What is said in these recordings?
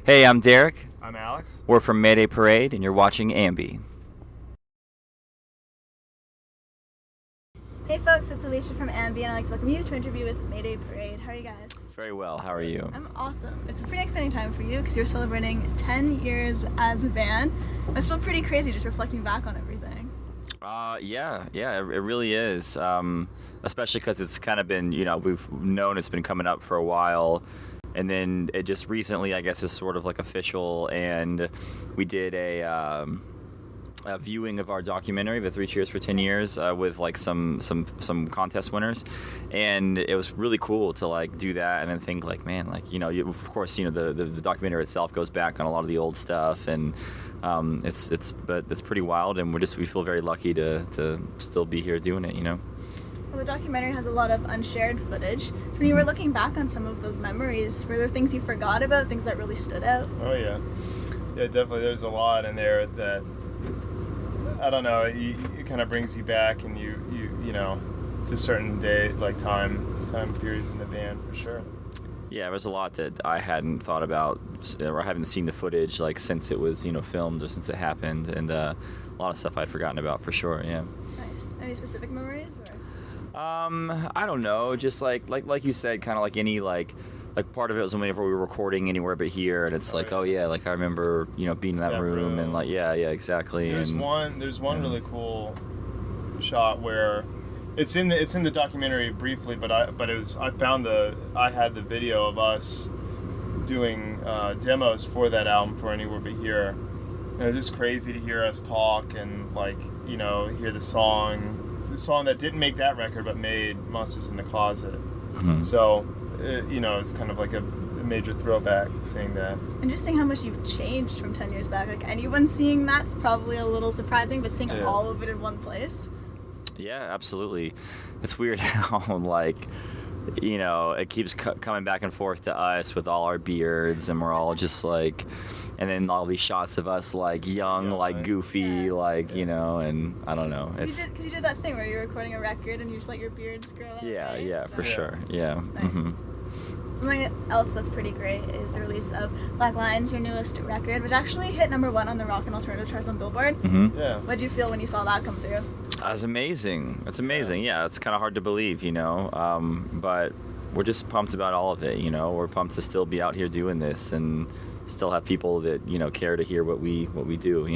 Hey, I'm Derek. I'm Alex. We're from Mayday Parade, and you're watching AMBY. Hey folks, it's Alicia from AMBY, and I'd like to welcome you to an interview with Mayday Parade. How are you guys? Very well. How are you? I'm awesome. It's a pretty exciting time for you because you're celebrating 10 years as a band. It must feel pretty crazy just reflecting back on everything. Yeah, it really is. Especially because it's kind of been, we've known it's been coming up for a while. And then it just recently, I guess, is sort of like official. And we did a viewing of our documentary, The 3 Cheers for 10 Years, with like some contest winners, and it was really cool to like do that and then think like, man, like of course the documentary itself goes back on a lot of the old stuff, and it's pretty wild, and we feel very lucky to still be here doing it. Well, the documentary has a lot of unshared footage. So when you were looking back on some of those memories, were there things you forgot about, things that really stood out? Oh yeah, definitely. There's a lot in there that, I don't know, it kind of brings you back, and you to certain day, like time periods in the band, for sure. Yeah, there's a lot that I hadn't thought about, or I haven't seen the footage like since it was filmed or since it happened, and a lot of stuff I'd forgotten about, for sure. Yeah. Nice. Any specific memories? Or? I don't know, just like you said, kind of like any like part of it was whenever we were recording anywhere but here, and it's like, like I remember being in that room, and like yeah, exactly. There's one really cool shot where it's in the documentary briefly, but I had the video of us doing demos for that album, for Anywhere But Here, and it was just crazy to hear us talk and like hear the song that didn't make that record but made Monsters in the Closet. Mm-hmm. So it's kind of like a major throwback seeing that. And just seeing how much you've changed from 10 years back. Like, anyone seeing that's probably a little surprising, but seeing all of it in one place. Yeah, absolutely. It's weird how, like, it keeps coming back and forth to us with all our beards, and we're all just like, and then all these shots of us like young, like goofy, like, and I don't know. Because you did that thing where you're recording a record and you just let your beards grow out. Yeah, right? yeah, for sure. Yeah. Nice. Mm-hmm. Something else that's pretty great is the release of Black Lines, your newest record, which actually hit #1 on the rock and alternative charts on Billboard. Mm-hmm. Yeah. What'd you feel when you saw that come through? That's amazing. It's amazing. Yeah, it's kind of hard to believe, but we're just pumped about all of it. We're pumped to still be out here doing this and still have people that care to hear what we do.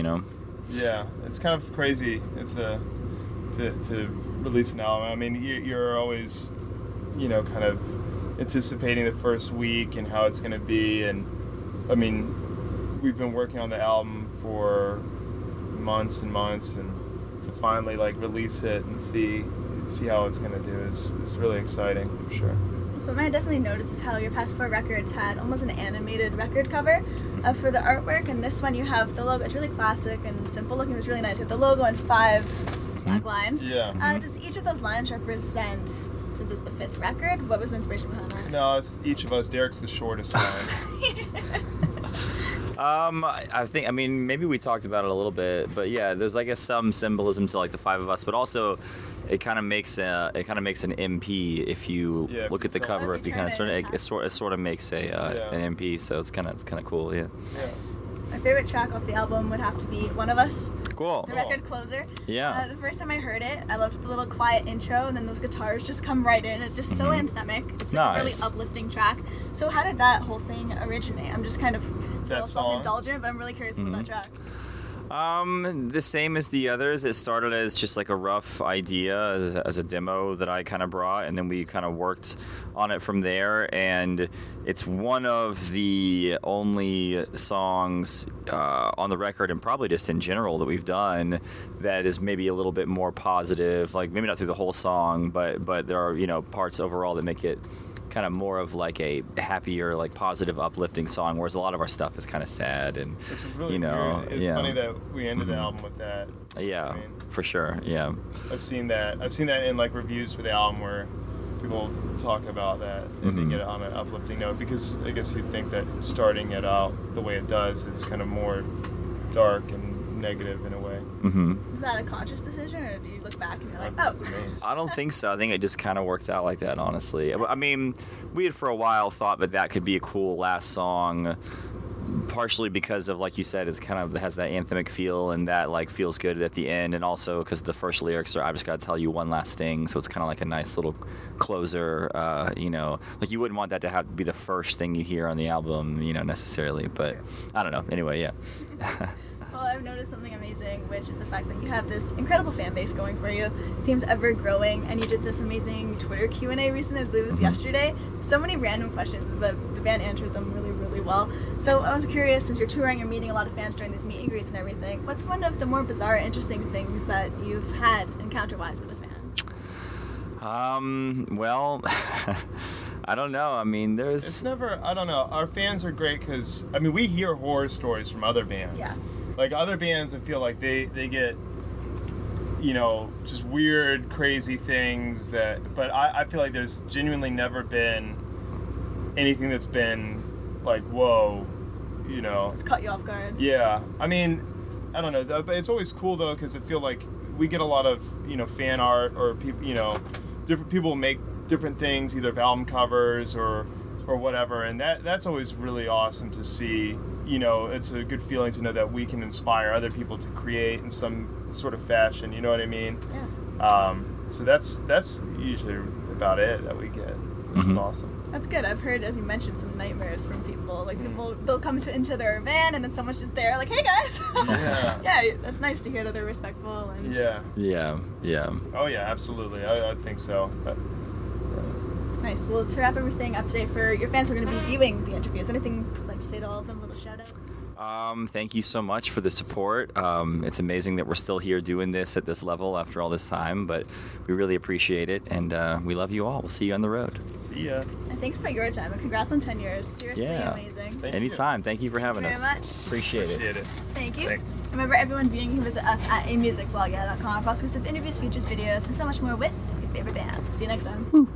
Yeah, it's kind of crazy. It's to release an album. I mean, you're always kind of anticipating the first week and how it's going to be, and I mean, we've been working on the album for months and months, and to finally like release it and see how it's going to do is really exciting, for sure. Something I definitely noticed is how your past 4 records had almost an animated record cover for the artwork, and this one you have the logo. It's really classic and simple looking. It's really nice. You have the logo and 5 black lines. Yeah. Does each of those lines represent, since it's the 5th record, what was the inspiration behind that? No, it's each of us. Derek's the shortest line. I think, maybe we talked about it a little bit, but yeah, there's I guess some symbolism to like the 5 of us, but also it kind of makes an MP if you look at the cover. If you kind of it sort of makes an MP, so it's kind of cool. Yeah. Yes. My favorite track off the album would have to be One of Us. Cool. The record closer. Yeah. The first time I heard it, I loved the little quiet intro, and then those guitars just come right in. It's just so anthemic. It's like a really uplifting track. So how did that whole thing originate? I'm just kind of a little self-indulgent, but I'm really curious about that track. The same as the others. It started as just like a rough idea as a demo that I kind of brought, and then we kind of worked on it from there, and it's one of the only songs on the record, and probably just in general that we've done, that is maybe a little bit more positive, like maybe not through the whole song, but there are parts overall that make it kind of more of like a happier, like positive, uplifting song, whereas a lot of our stuff is kind of sad, and which is really weird. It's funny that we ended the album with that. Yeah, for sure. Yeah, I've seen that in like reviews for the album where people talk about that and they get it on an uplifting note, because I guess you'd think that starting it out the way it does, it's kind of more dark and negative in a way. Is that a conscious decision, or do you look back and you're like, oh? I don't think so. I think it just kind of worked out like that, honestly. I mean, we had for a while thought that could be a cool last song partially because of, like you said, it's kind of has that anthemic feel, and that like feels good at the end, and also because the first lyrics are, "I've just got to tell you one last thing," so it's kind of like a nice little closer. Like you wouldn't want that to have to be the first thing you hear on the album, necessarily. But I don't know. Anyway, yeah. Well, I've noticed something amazing, which is the fact that you have this incredible fan base going for you. It seems ever growing, and you did this amazing Twitter Q&A recently, I believe it was yesterday. So many random questions, but the band answered them really, really well. So I was curious, since you're touring and meeting a lot of fans during these meet and greets and everything, what's one of the more bizarre, interesting things that you've had encounter-wise with a fan? Well, I don't know. I mean, It's never, I don't know. Our fans are great because, I mean, we hear horror stories from other bands. Yeah. Like other bands, I feel like they get, just weird, crazy things but I feel like there's genuinely never been anything that's been like, whoa, It's caught you off guard. Yeah. I mean, I don't know. But it's always cool though, because I feel like we get a lot of, fan art, or people, different people make different things, either of album covers or whatever, and that's always really awesome to see. It's a good feeling to know that we can inspire other people to create in some sort of fashion, you know what I mean? Yeah. So that's usually about it that we get, which is awesome. That's good. I've heard, as you mentioned, some nightmares from people. Like they'll come into their van and then someone's just there, like, "Hey guys." Yeah. Yeah, that's nice to hear that they're respectful and. Yeah. Oh yeah, absolutely. I think so. Nice. Well, to wrap everything up today for your fans who are going to be viewing the interviews, anything you'd like to say to all of them? A little shout out. Thank you so much for the support. It's amazing that we're still here doing this at this level after all this time, but we really appreciate it, and we love you all. We'll see you on the road. See ya. And thanks for your time, and congrats on 10 years. Seriously amazing. Thank Anytime. Thank you for having Thank us. you very much. Appreciate it. Thank you. Thanks. Remember, everyone viewing can visit us at amusicblog.com for exclusive interviews, features, videos, and so much more with your favorite bands. See you next time.